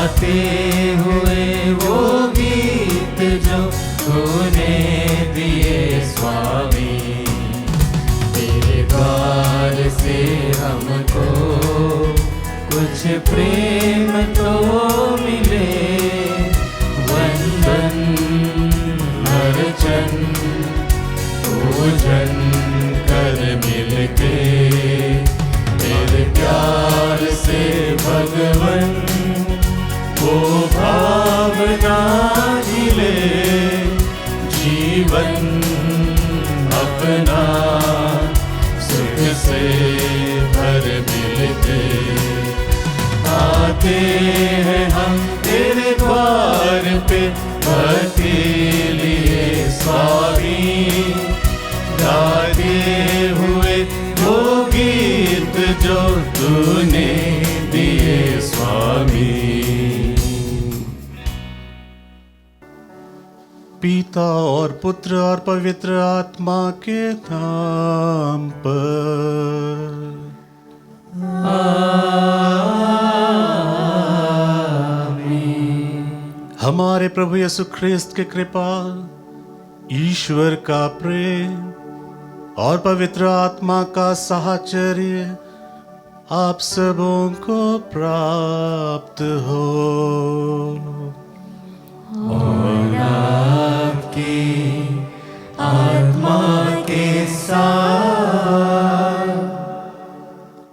गाते हुए वो गीत जो तूने दिए स्वामी। तेरे द्वार से हमको कुछ प्रेम तो मिले, वंदन अर्चन पूजन कर मिलके। तेरे प्यार से भगवन वो भावना मिले, जीवन अपना सुख से भर मिलके। आते हैं हम तेरे द्वार पे भक्ति लिए स्वामी, गाते हुए वो गीत जो तूने दिए स्वामी। पिता और पुत्र और पवित्र आत्मा के नाम पर हमारे प्रभु यीशु ख्रिस्त की कृपा, ईश्वर का प्रेम और पवित्र आत्मा का साहचर्य आप सबों को प्राप्त हो। और आपकी आत्मा के साथ।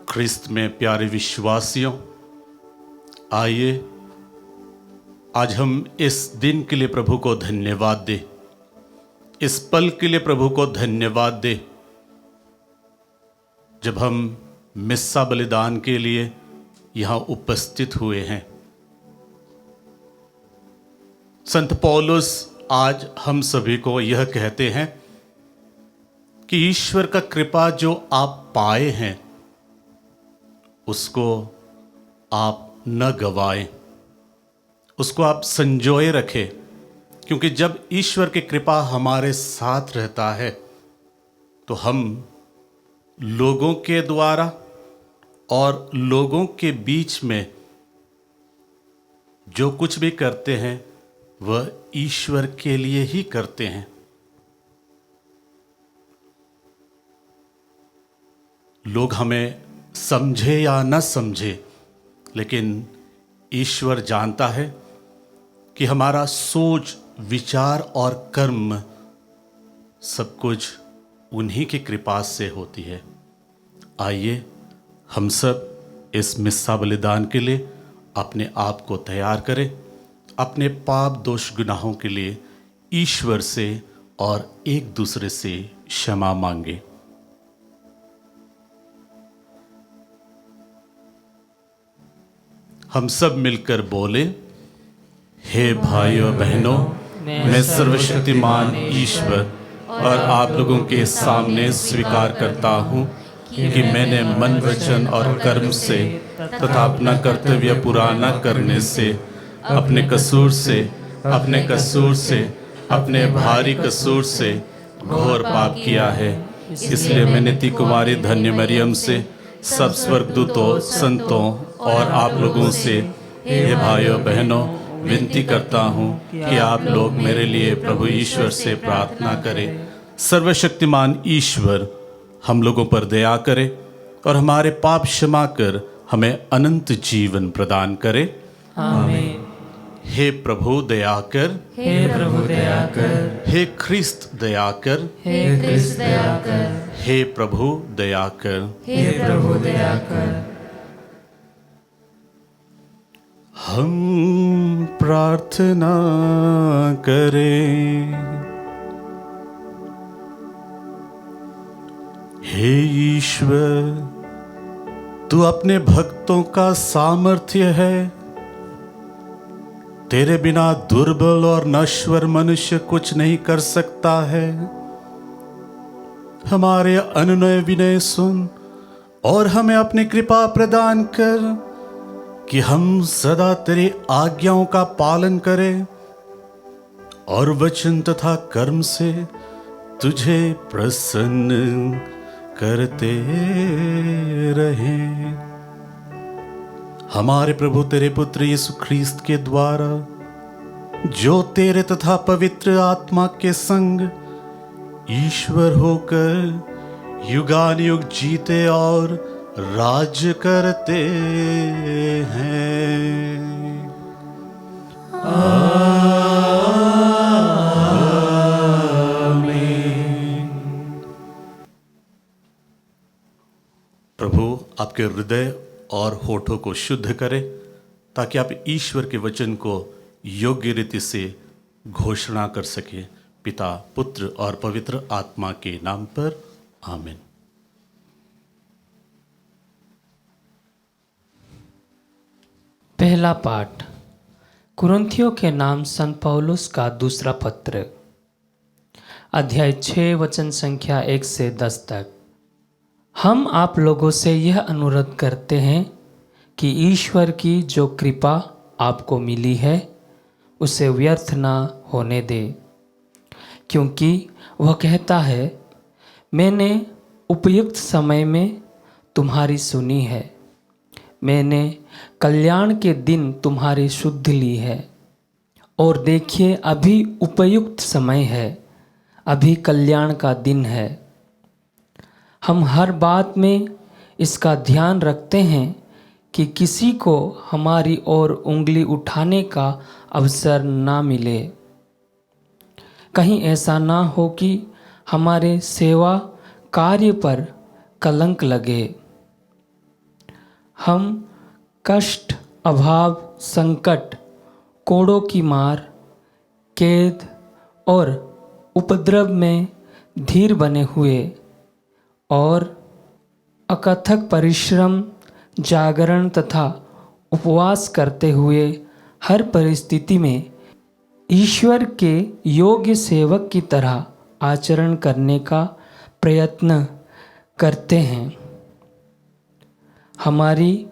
ख्रिस्त में प्यारे विश्वासियों, आइए आज हम इस दिन के लिए प्रभु को धन्यवाद दें, इस पल के लिए प्रभु को धन्यवाद दें जब हम मिस्सा बलिदान के लिए यहां उपस्थित हुए हैं। संत पौलुस आज हम सभी को यह कहते हैं कि ईश्वर का कृपा जो आप पाए हैं उसको आप न गवाएं, उसको आप संजोए रखें, क्योंकि जब ईश्वर की कृपा हमारे साथ रहता है तो हम लोगों के द्वारा और लोगों के बीच में जो कुछ भी करते हैं वह ईश्वर के लिए ही करते हैं। लोग हमें समझे या न समझे, लेकिन ईश्वर जानता है कि हमारा सोच, विचार और कर्म सब कुछ उन्हीं की कृपा से होती है। आइए हम सब इस मिस्सा बलिदान के लिए अपने आप को तैयार करें, अपने पाप दोष गुनाहों के लिए ईश्वर से और एक दूसरे से क्षमा मांगे। हम सब मिलकर बोले, हे भाइयों बहनों, मैं सर्वशक्तिमान ईश्वर और आप लोगों के सामने स्वीकार करता हूँ कि मैंने मन, वचन और कर्म से तथा अपना कर्तव्य पूरा न करने से, अपने कसूर से, अपने भारी कसूर से घोर पाप किया है। इसलिए मैं नित्य कुमारी धन्य मरियम से, सब स्वर्गदूतों, संतों और आप लोगों से, हे भाइयों बहनों, विनती करता हूँ कि आप लोग मेरे लिए प्रभु ईश्वर से प्रार्थना करें। सर्वशक्तिमान ईश्वर हम लोगों पर दया करे और हमारे पाप क्षमा कर हमें अनंत जीवन प्रदान करे। आमीन। हे प्रभु दया कर, हे प्रभु दया कर, हे ख्रिस्त दया कर, हे ख्रिस्त दया कर, हे प्रभु दया कर, हे प्रभु दया कर। हम प्रार्थना करें। हे ईश्वर, तू अपने भक्तों का सामर्थ्य है। तेरे बिना दुर्बल और नश्वर मनुष्य कुछ नहीं कर सकता है। हमारे अनुनय विनय सुन और हमें अपनी कृपा प्रदान कर कि हम सदा तेरी आज्ञाओं का पालन करें और वचन तथा कर्म से तुझे प्रसन्न करते रहें। हमारे प्रभु तेरे पुत्र यीशु ख्रीस्त के द्वारा, जो तेरे तथा पवित्र आत्मा के संग ईश्वर होकर युगानुयुग जीते और राज्य करते हैं। प्रभु आपके हृदय और होठों को शुद्ध करे, ताकि आप ईश्वर के वचन को योग्य रीति से घोषणा कर सके। पिता, पुत्र और पवित्र आत्मा के नाम पर आमीन। पहला पाठ कुरिन्थियों के नाम संत पौलुस का दूसरा पत्र, अध्याय 6 वचन संख्या 1 से 10 तक। हम आप लोगों से यह अनुरोध करते हैं कि ईश्वर की जो कृपा आपको मिली है उसे व्यर्थ ना होने दे, क्योंकि वह कहता है, मैंने उपयुक्त समय में तुम्हारी सुनी है, मैंने कल्याण के दिन तुम्हारी शुद्ध ली है। और देखिए, अभी उपयुक्त समय है, अभी कल्याण का दिन है। हम हर बात में इसका ध्यान रखते हैं कि किसी को हमारी ओर उंगली उठाने का अवसर ना मिले। कहीं ऐसा ना हो कि हमारे सेवा कार्य पर कलंक लगे। हम कष्ट, अभाव, संकट, कोड़ों की मार, कैद और उपद्रव में धीर बने हुए और अकथक परिश्रम, जागरण तथा उपवास करते हुए हर परिस्थिति में ईश्वर के योग्य सेवक की तरह आचरण करने का प्रयत्न करते हैं। हमारी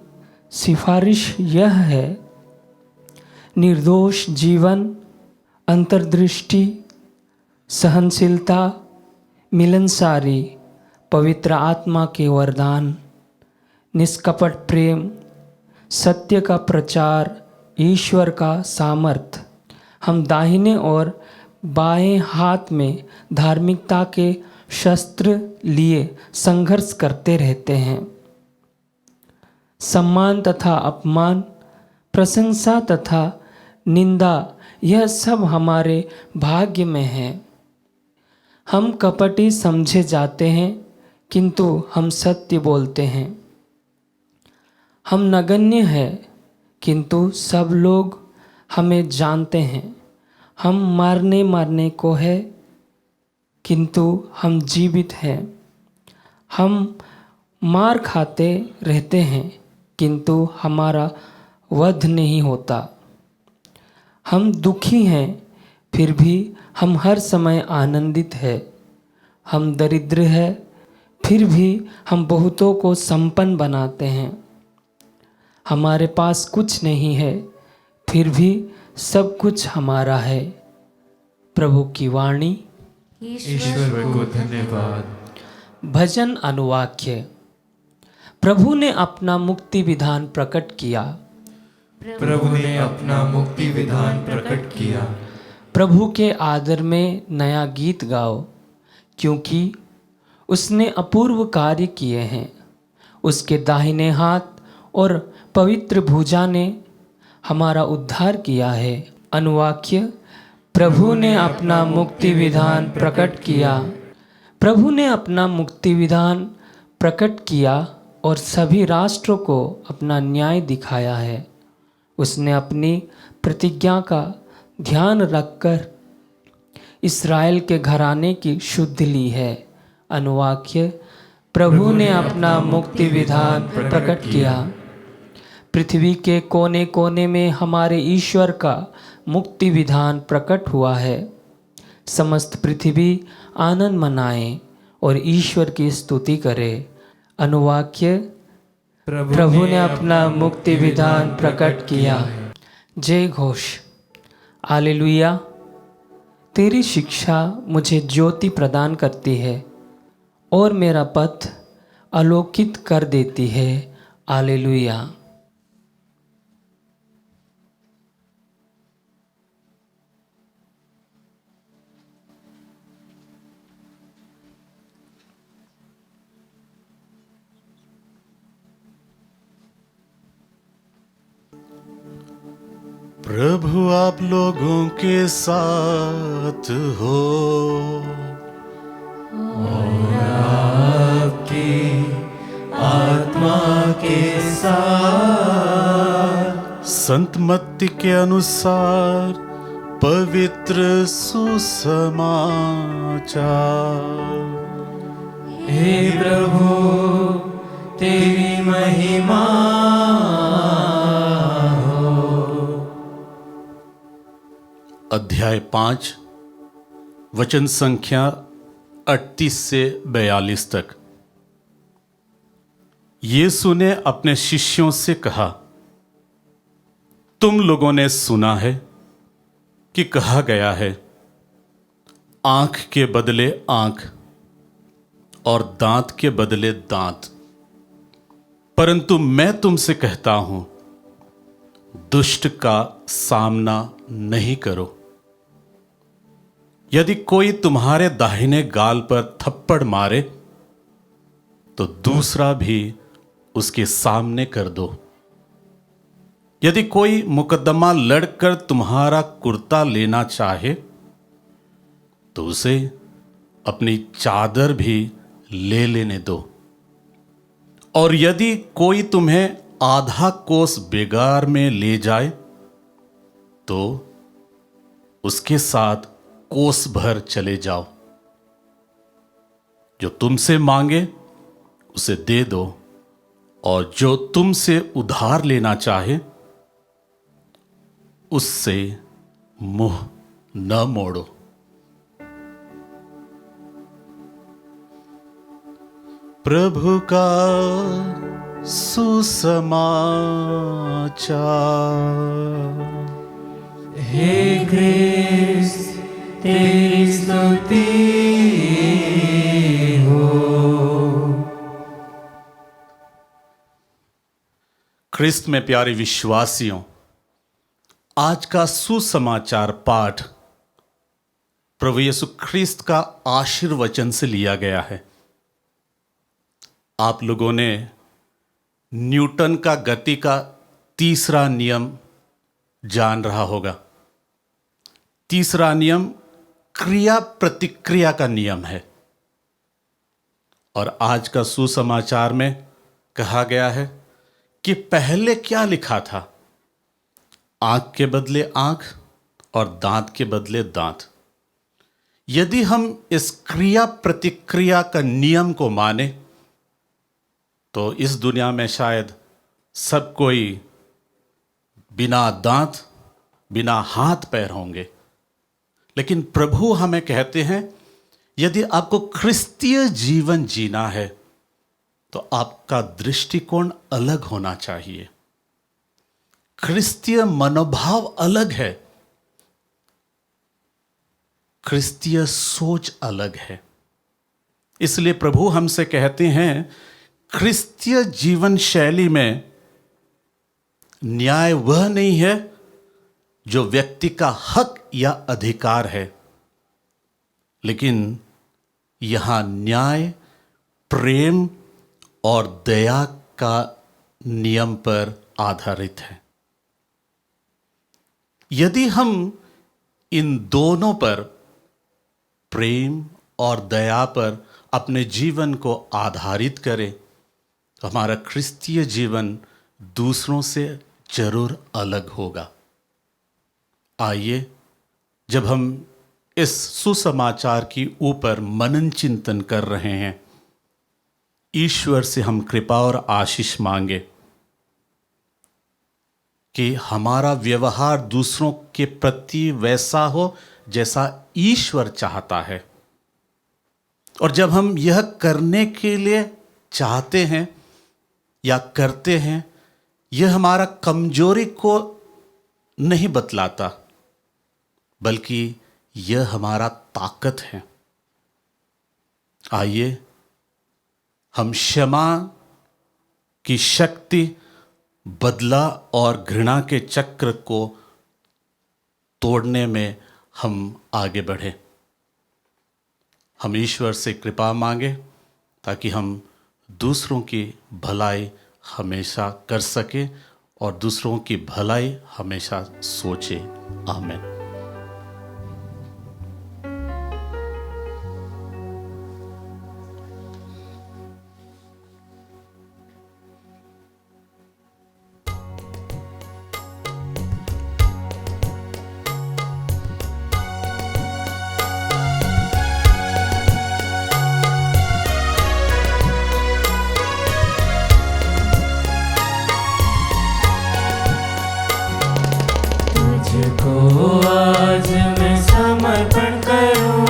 सिफारिश यह है, निर्दोष जीवन, अंतर्दृष्टि, सहनशीलता, मिलनसारी, पवित्र आत्मा के वरदान, निष्कपट प्रेम, सत्य का प्रचार, ईश्वर का सामर्थ्य। हम दाहिने और बाएं हाथ में धार्मिकता के शस्त्र लिए संघर्ष करते रहते हैं। सम्मान तथा अपमान, प्रशंसा तथा निंदा, यह सब हमारे भाग्य में है। हम कपटी समझे जाते हैं, किंतु हम सत्य बोलते हैं। हम नगण्य हैं, किंतु सब लोग हमें जानते हैं। हम मारने को है, किंतु हम जीवित हैं। हम मार खाते रहते हैं, किंतु हमारा वध नहीं होता। हम दुखी हैं, फिर भी हम हर समय आनंदित हैं। हम दरिद्र हैं, फिर भी हम बहुतों को संपन्न बनाते हैं। हमारे पास कुछ नहीं है, फिर भी सब कुछ हमारा है। प्रभु की वाणी। ईश्वर को धन्यवाद। भजन अनुवाक्य। प्रभु ने अपना मुक्ति विधान प्रकट किया। प्रभु ने अपना मुक्ति विधान प्रकट किया। प्रभु के आदर में नया गीत गाओ, क्योंकि उसने अपूर्व कार्य किए हैं। उसके दाहिने हाथ और पवित्र भुजा ने हमारा उद्धार किया है। अनुवाक्य। प्रभु ने अपना मुक्ति विधान प्रकट किया। प्रभु ने अपना मुक्ति विधान प्रकट किया और सभी राष्ट्रों को अपना न्याय दिखाया है। उसने अपनी प्रतिज्ञा का ध्यान रखकर इस्राएल के घराने की शुद्ध ली है। अनुवाक्य। प्रभु ने अपना मुक्ति विधान प्रकट किया। पृथ्वी के कोने कोने में हमारे ईश्वर का मुक्ति विधान प्रकट हुआ है। समस्त पृथ्वी आनंद मनाए और ईश्वर की स्तुति करे। अनुवाक्य। प्रभु ने अपना मुक्ति विधान प्रकट किया। जय घोष। हालेलुया। तेरी शिक्षा मुझे ज्योति प्रदान करती है और मेरा पथ आलोकित कर देती है। हालेलुया। प्रभु आप लोगों के साथ हो। आपकी आत्मा के साथ। संत मत्ती के अनुसार पवित्र सुसमाचार। हे प्रभु तेरी महिमा हो। अध्याय 5 वचन संख्या 38 से 42 तक। यीशु ने अपने शिष्यों से कहा, तुम लोगों ने सुना है कि कहा गया है, आंख के बदले आंख और दांत के बदले दांत। परंतु मैं तुमसे कहता हूं, दुष्ट का सामना नहीं करो। यदि कोई तुम्हारे दाहिने गाल पर थप्पड़ मारे तो दूसरा भी उसके सामने कर दो। यदि कोई मुकदमा लड़कर तुम्हारा कुर्ता लेना चाहे तो उसे अपनी चादर भी ले लेने दो। और यदि कोई तुम्हें आधा कोस बेगार में ले जाए तो उसके साथ कोस भर चले जाओ। जो तुमसे मांगे उसे दे दो, और जो तुमसे उधार लेना चाहे उससे मुंह न मोड़ो। प्रभु का सुसमाचार। हे क्रिस्त तेरी स्तुति हो। ख्रिस्त में प्यारे विश्वासियों, आज का सुसमाचार पाठ प्रभु यीशु ख्रिस्त का आशीर्वचन से लिया गया है। आप लोगों ने न्यूटन का गति का तीसरा नियम जान रहा होगा। तीसरा नियम क्रिया प्रतिक्रिया का नियम है। और आज का सुसमाचार में कहा गया है कि पहले क्या लिखा था, आंख के बदले आंख और दांत के बदले दांत। यदि हम इस क्रिया प्रतिक्रिया का नियम को माने तो इस दुनिया में शायद सब कोई बिना दांत बिना हाथ पैर होंगे। लेकिन प्रभु हमें कहते हैं, यदि आपको क्रिस्तीय जीवन जीना है तो आपका दृष्टिकोण अलग होना चाहिए। क्रिस्तीय मनोभाव अलग है, क्रिस्तीय सोच अलग है। इसलिए प्रभु हमसे कहते हैं, क्रिस्तीय जीवन शैली में न्याय वह नहीं है जो व्यक्ति का हक या अधिकार है, लेकिन यहां न्याय प्रेम और दया का नियम पर आधारित है। यदि हम इन दोनों पर, प्रेम और दया पर अपने जीवन को आधारित करें तो हमारा क्रिस्तीय जीवन दूसरों से जरूर अलग होगा। आइए, जब हम इस सुसमाचार की ऊपर मनन चिंतन कर रहे हैं, ईश्वर से हम कृपा और आशीष मांगे कि हमारा व्यवहार दूसरों के प्रति वैसा हो जैसा ईश्वर चाहता है। और जब हम यह करने के लिए चाहते हैं या करते हैं, यह हमारा कमजोरी को नहीं बतलाता, बल्कि यह हमारा ताकत है। आइए, हम क्षमा की शक्ति, बदला और घृणा के चक्र को तोड़ने में हम आगे बढ़े। हम ईश्वर से कृपा मांगे ताकि हम दूसरों की भलाई हमेशा कर सकें और दूसरों की भलाई हमेशा सोचे। आमीन। तुझको आज मैं समर्पण करूं,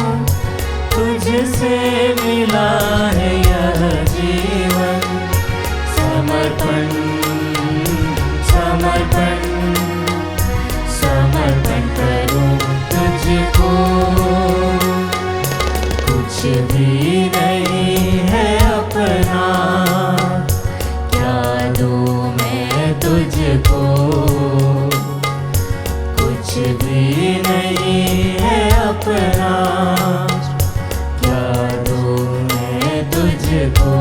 तुझसे मिला है यह जीवन। समर्पण समर्पण समर्पण करूं तुझको। कुछ भी नहीं है अपना, क्या दूं मैं तुझको। कुछ भी नहीं है अपना, क्या दूं मैं तुझको।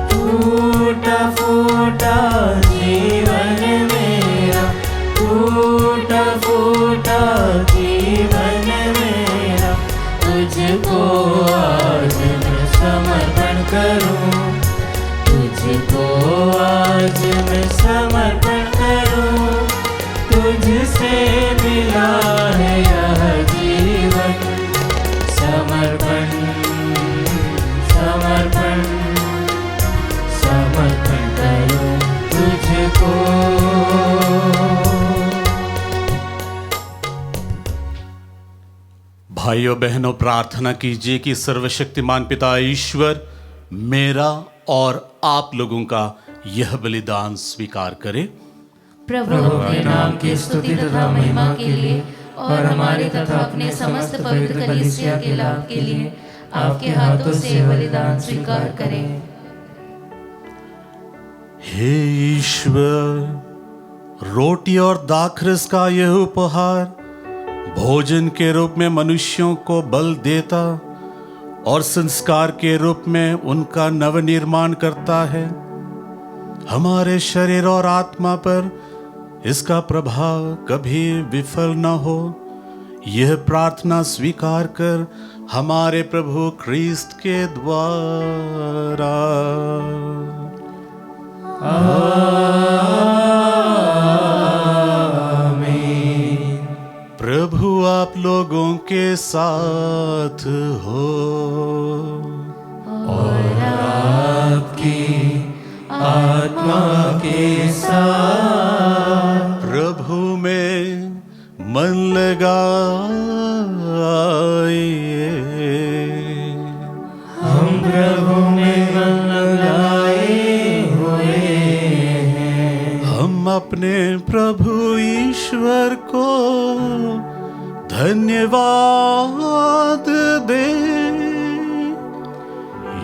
टूटा फूटा जीवन मेरा, टूटा फूटा जीवन मेरा, तुझको आज मैं समर्पण करूं। तुझको आज मैं समर्पण करूं, तुझसे मिला है यह जीवन। समर्पण समर्पण समर्पण करूं तुझको। भाइयों बहनों, प्रार्थना कीजिए कि सर्वशक्तिमान पिता ईश्वर मेरा और आप लोगों का यह बलिदान स्वीकार करे। प्रभु अपने नाम की स्तुति तथा महिमा के लिए और हमारे तथा अपने समस्त पवित्र कलीसिया के लाभ के लिए आपके हाथों से यह बलिदान स्वीकार करें। हे ईश्वर, रोटी और दाखरस का यह उपहार भोजन के रूप में मनुष्यों को बल देता और संस्कार के रूप में उनका नवनिर्माण करता है। हमारे शरीर और आत्मा पर इसका प्रभाव कभी विफल न हो, यह प्रार्थना स्वीकार कर हमारे प्रभु ख्रीस्त के द्वारा। आमीन। प्रभु आप लोगों के साथ हो और आपकी आत्मा के साथ। प्रभु में मन लगाइए। हम प्रभु में मन लगाए हुए हैं। हम अपने प्रभु ईश्वर को धन्यवाद दें।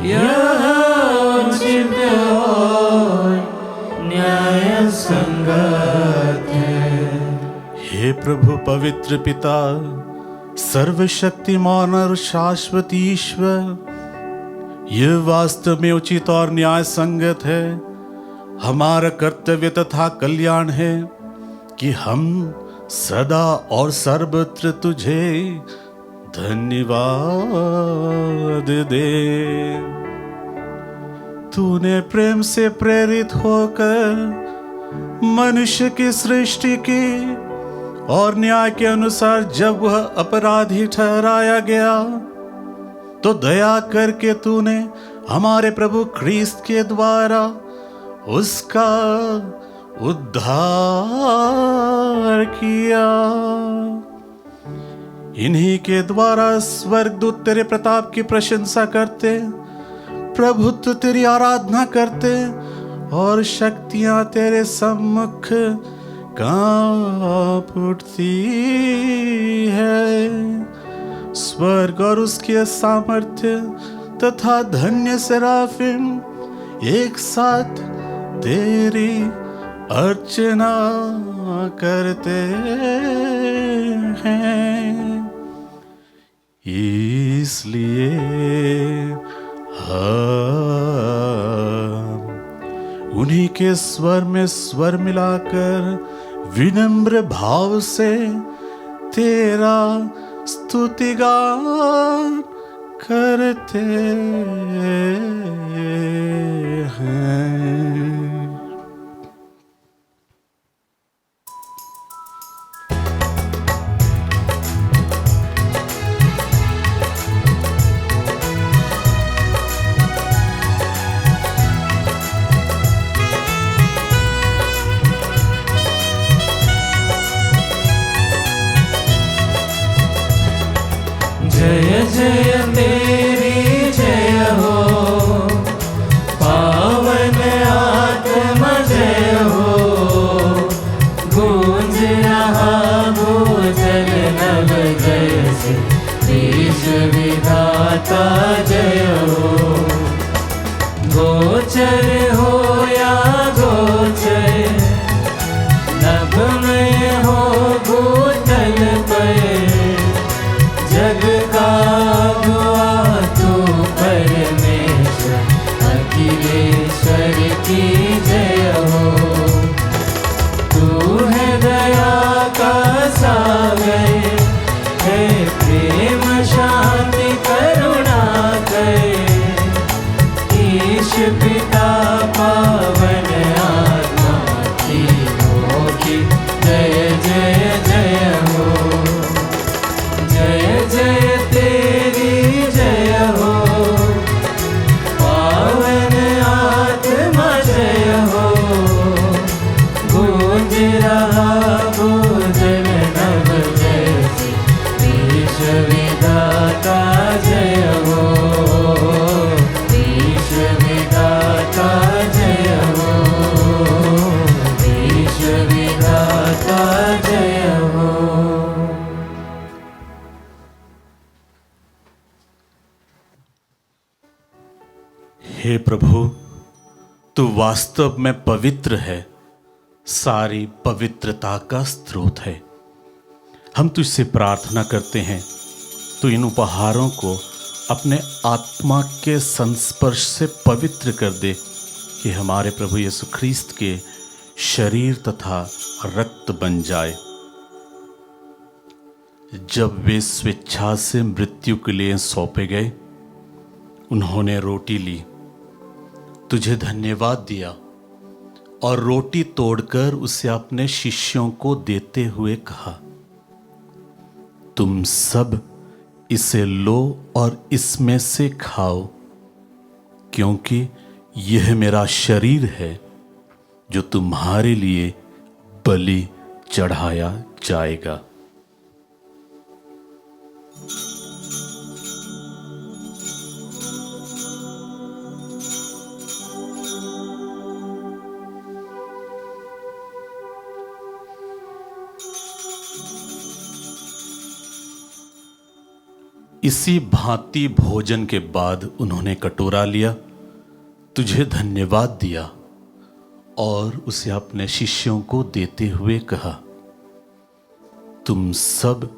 यह उचित और न्याय संगत है। हे प्रभु पवित्र पिता, सर्वशक्तिमान और शाश्वत ईश्वर, यह वास्तव में उचित और न्याय संगत है, हमारा कर्तव्य तथा कल्याण है कि हम सदा और सर्वत्र तुझे धन्यवाद दे। तूने प्रेम से प्रेरित होकर मनुष्य की सृष्टि की और न्याय के अनुसार जब वह अपराधी ठहराया गया तो दया करके तूने हमारे प्रभु ख्रीस्त के द्वारा उसका उद्धार किया। इन्हीं के द्वारा स्वर्गदूत तेरे प्रताप की प्रशंसा करते, प्रभुत्व तेरी आराधना करते और शक्तियां तेरे सम्मुख कांप उठती है। स्वर्ग और उसके सामर्थ्य तथा धन्य सेराफिम एक साथ तेरी अर्चना करते हैं। इसलिए हम उन्हीं एक स्वर में स्वर मिलाकर विनम्र भाव से तेरा स्तुतिगान करते हैं। जय जय तेरी जय हो, पावन आत्मा जय हो, गूंज रहा भूजल नभ जय से, देश विधाता जय हो। गोचर हो या गोचर, नभमय हो भूतल पर, जग का गुआ तू परमेश्वर, अखिलेश्वर की जय हो। तू है दया का सागर, है प्रेम शांति करुणा कर, ईश पिता पावन आत्मा तीनों की जय जय जय हो। जय जय तेरी जय हो, पावन आत्मा जय हो, गूंज रहा भूजल नभ जय से, देश विधाता जय हो, देश विधाता जय हो, देश विधाता जय हो। हे प्रभु, तू वास्तव में पवित्र है, सारी पवित्रता का स्रोत है। हम तुझसे प्रार्थना करते हैं, तू इन उपहारों को अपने आत्मा के संस्पर्श से पवित्र कर दे, कि हमारे प्रभु यीशु ख्रीस्त के शरीर तथा रक्त बन जाए। जब वे स्वेच्छा से मृत्यु के लिए सौंपे गए, उन्होंने रोटी ली, तुझे धन्यवाद दिया और रोटी तोड़कर उसे अपने शिष्यों को देते हुए कहा, तुम सब इसे लो और इसमें से खाओ, क्योंकि यह मेरा शरीर है जो तुम्हारे लिए बलि चढ़ाया जाएगा। इसी भांति भोजन के बाद उन्होंने कटोरा लिया, तुझे धन्यवाद दिया और उसे अपने शिष्यों को देते हुए कहा, तुम सब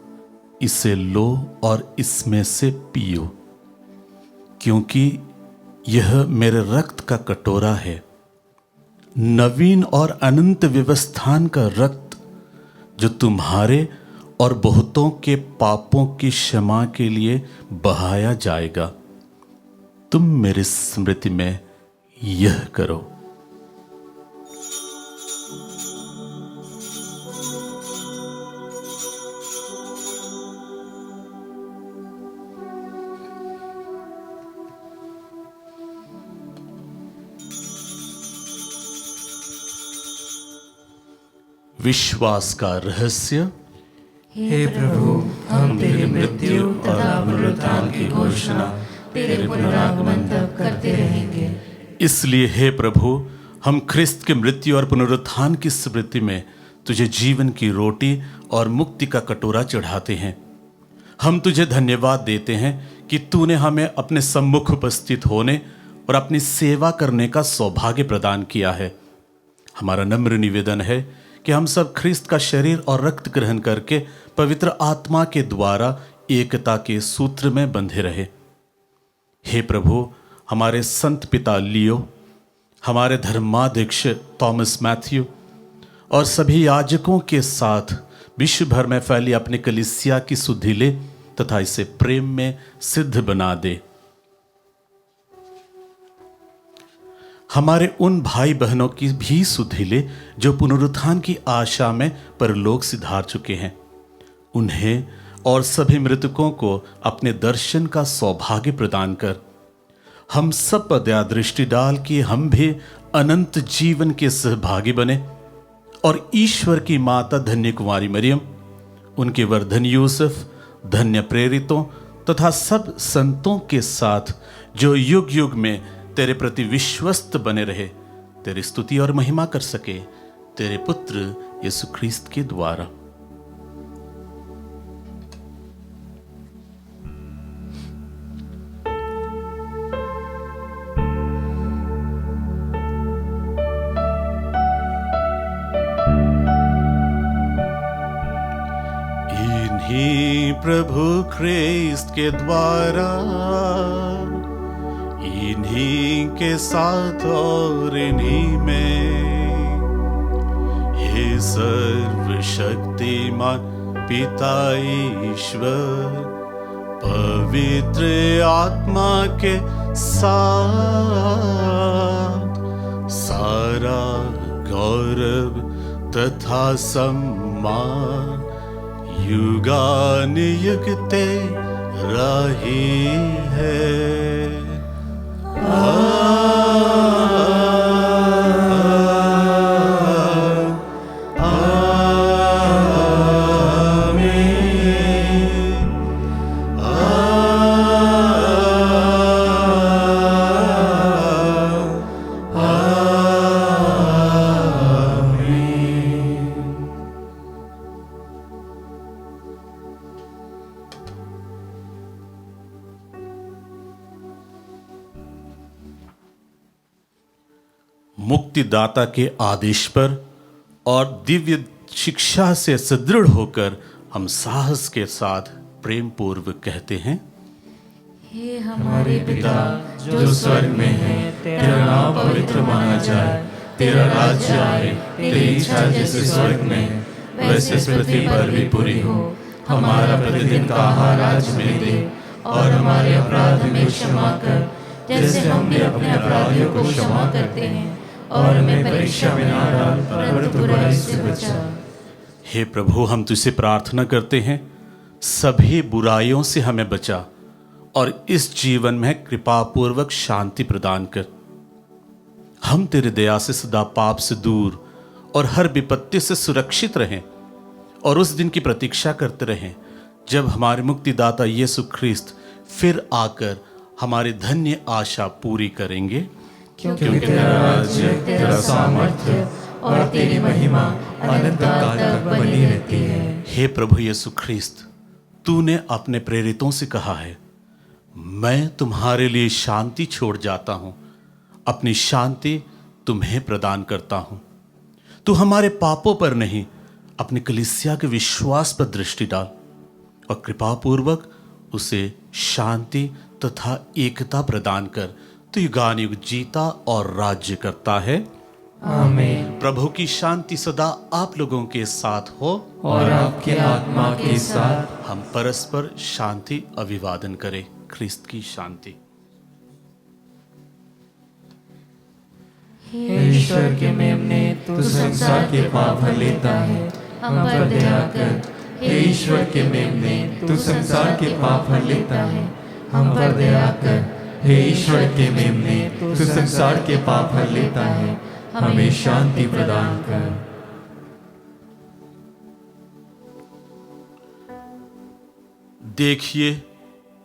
इसे लो और इसमें से पियो, क्योंकि यह मेरे रक्त का कटोरा है, नवीन और अनंत व्यवस्थान का रक्त, जो तुम्हारे और बहुतों के पापों की क्षमा के लिए बहाया जाएगा। तुम मेरी स्मृति में यह करो। विश्वास का रहस्य। हे प्रभु, हम तेरी मृत्यु तथा पुनरुत्थान की घोषणा तेरे पुनरागमन तक करते रहेंगे। इसलिए हे प्रभु, हम ख्रिस्त के मृत्यु और पुनरुत्थान की स्मृति में तुझे जीवन की रोटी और मुक्ति का कटोरा चढ़ाते हैं। हम तुझे धन्यवाद देते हैं कि तूने हमें अपने सम्मुख उपस्थित होने और अपनी सेवा करने का सौभाग्य प्रदान किया है। हमारा नम्र निवेदन है कि हम सब ख्रिस्त का शरीर और रक्त ग्रहण करके पवित्र आत्मा के द्वारा एकता के सूत्र में बंधे रहे। हे प्रभु, हमारे संत पिता लियो, हमारे धर्माध्यक्ष थॉमस मैथ्यू और सभी याजकों के साथ विश्व भर में फैली अपनी कलीसिया की सुधि ले तथा इसे प्रेम में सिद्ध बना दे। हमारे उन भाई बहनों की भी सुधि ले जो पुनरुत्थान की आशा में परलोक सिधार चुके हैं। उन्हें और सभी मृतकों को अपने दर्शन का सौभाग्य प्रदान कर हम सब पर दया दृष्टि डाल कि हम भी अनंत जीवन के सहभागी बने और ईश्वर की माता धन्य कुमारी मरियम, उनके वर्धन यूसुफ, धन्य प्रेरितों तथा सब संतों के साथ जो युग युग में तेरे प्रति विश्वस्त बने रहे, तेरी स्तुति और महिमा कर सके, तेरे पुत्र यीशु ख्रीस्त के द्वारा। इन्हीं प्रभु ख्रीस्त के द्वारा, इन्हीं के साथ और इन्हीं में, हे सर्वशक्तिमान पिता ईश्वर, पवित्र आत्मा के साथ सारा गौरव तथा सम्मान युगान युग तेरा ही है। मुक्तिदाता के आदेश पर और दिव्य शिक्षा से सुदृढ़ होकर हम साहस के साथ प्रेम पूर्वक कहते हैं, हे हमारे पिता जो स्वर्ग में है, तेरा नाम पवित्र माना जाए, तेरा राज्य आए, तेरी इच्छा जैसे स्वर्ग में है वैसे पृथ्वी पर भी पूरी हो। हमारा प्रतिदिन का आहार आज हमें दे और हमारे अपराध हमें क्षमा कर जैसे हम भी अपने अपराधियों को क्षमा करते हैं, और हमें परीक्षा में ना डाल परंतु बुराई से बचा। हे प्रभु, हम तुझसे प्रार्थना करते हैं सभी बुराइयों से हमें बचा और इस जीवन में कृपा पूर्वक शांति प्रदान कर। हम तेरे दया से सदा पाप से दूर और हर विपत्ति से सुरक्षित रहें और उस दिन की प्रतीक्षा करते रहें जब हमारे मुक्तिदाता यीशु ख्रीस्त फिर आकर हमारी धन्य आशा पूरी करेंगे, क्योंकि तेरा राज्य, तेरा सामर्थ्य और तेरी महिमा अनंत काल तक बनी रहती है। हे प्रभु यीशु ख्रीस्त, तूने अपने प्रेरितों से कहा है, मैं तुम्हारे लिए शांति छोड़ जाता हूं, अपनी शांति तुम्हें प्रदान करता हूं। तू हमारे पापों पर नहीं, अपनी कलीसिया के विश्वास पर दृष्टि डाल और कृपा पूर्वक उसे शांति तथा एकता प्रदान कर। तू युगान युग जीता और राज्य करता है। आमीन। प्रभु की शांति सदा आप लोगों के साथ हो और आपके आत्मा के साथ। हम परस्पर शांति अभिवादन करें। ख्रीस्त की शांति। हे ईश्वर के मेमने, तू संसार के पाप हर लेता है, हम पर दया कर। हे ईश्वर के मेमने, तू संसार के पाप हर लेता है, हम पर दया कर। हे ईश्वर के मेमने, तू संसार के पाप हर लेता है, हमें शांति प्रदान कर। देखिए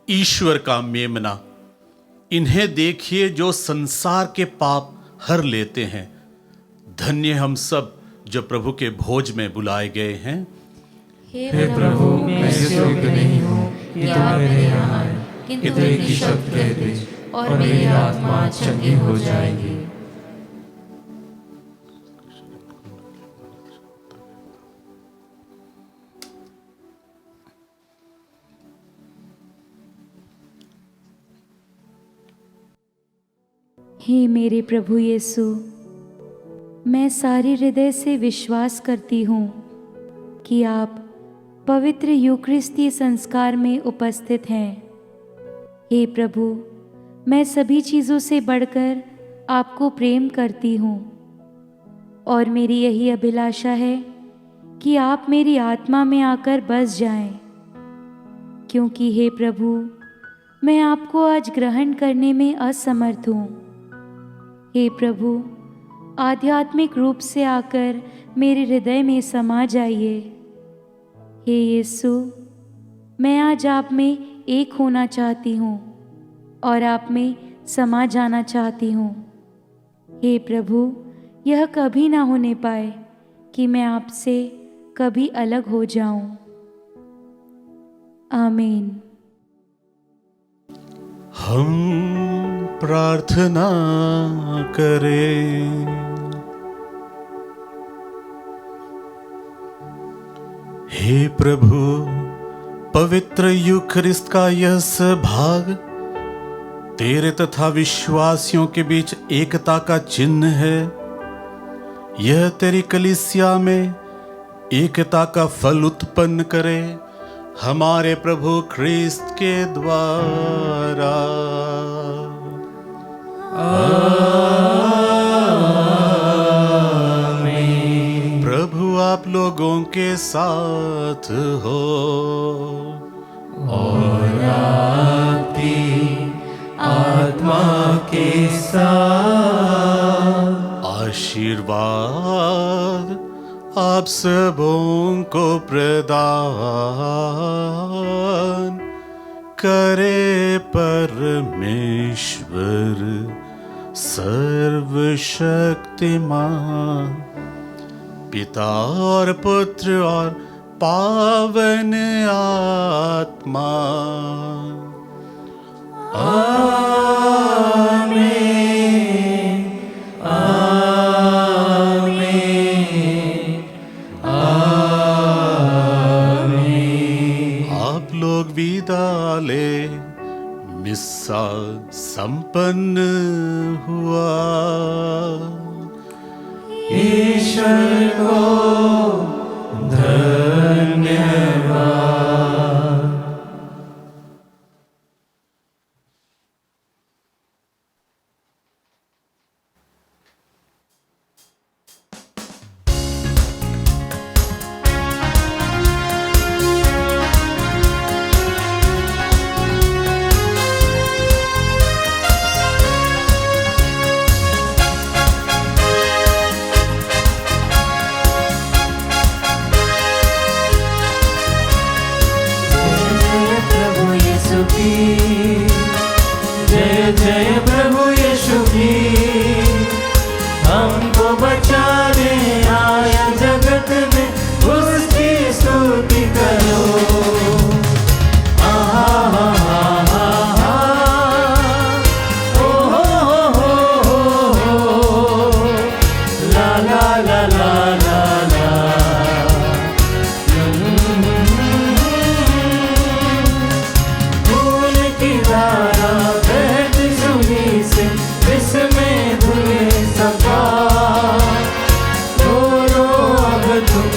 ईश्वर का मेमना, इन्हें देखिए जो संसार के पाप हर लेते हैं। धन्य हम सब जो प्रभु के भोज में बुलाए गए हैं। हे प्रभु, मैं इस योग्य नहीं हूँ कि तुम मेरे यहाँ आए, किंतु एक ही शब्द कह दे और मेरी आत्मा चंगी हो जाएगी। हे मेरे प्रभु यीशु, मैं सारे हृदय से विश्वास करती हूँ कि आप पवित्र यूकरिस्ती संस्कार में उपस्थित हैं। हे प्रभु, मैं सभी चीज़ों से बढ़कर आपको प्रेम करती हूँ और मेरी यही अभिलाषा है कि आप मेरी आत्मा में आकर बस जाएं, क्योंकि हे प्रभु, मैं आपको आज ग्रहण करने में असमर्थ हूँ। हे प्रभु, आध्यात्मिक रूप से आकर मेरे हृदय में समा जाइए। हे यीशु, मैं आज आप में एक होना चाहती हूँ और आप में समा जाना चाहती हूँ। हे प्रभु, यह कभी ना होने पाए कि मैं आपसे कभी अलग हो जाऊं। आमीन। हम प्रार्थना करें। हे प्रभु, पवित्र यूखरिस्त का यह भाग तेरे तथा विश्वासियों के बीच एकता का चिन्ह है। यह तेरी कलीसिया में एकता का फल उत्पन्न करे, हमारे प्रभु ख्रिस्त के द्वारा। आमीन। प्रभु आप लोगों के साथ हो और आपकी आत्मा के साथ। आशीर्वाद आप सबों को प्रदान करे परमेश्वर सर्वशक्तिमान, पिता और पुत्र और पावन आत्मा। आमीन। आप लोग विदा ले, मिस्सा संपन्न हुआ। ईश्वर को धन्यवाद। जय जय प्रभु यीशु की, हमको बचाने आया जगत में, उसकी स्तुति करो। आहा हा हा हा हा, ओ हो ला ला ला ला ला ला। खून की धारा बहती सुनी से, इसमें धुए सफा। रो अब तुम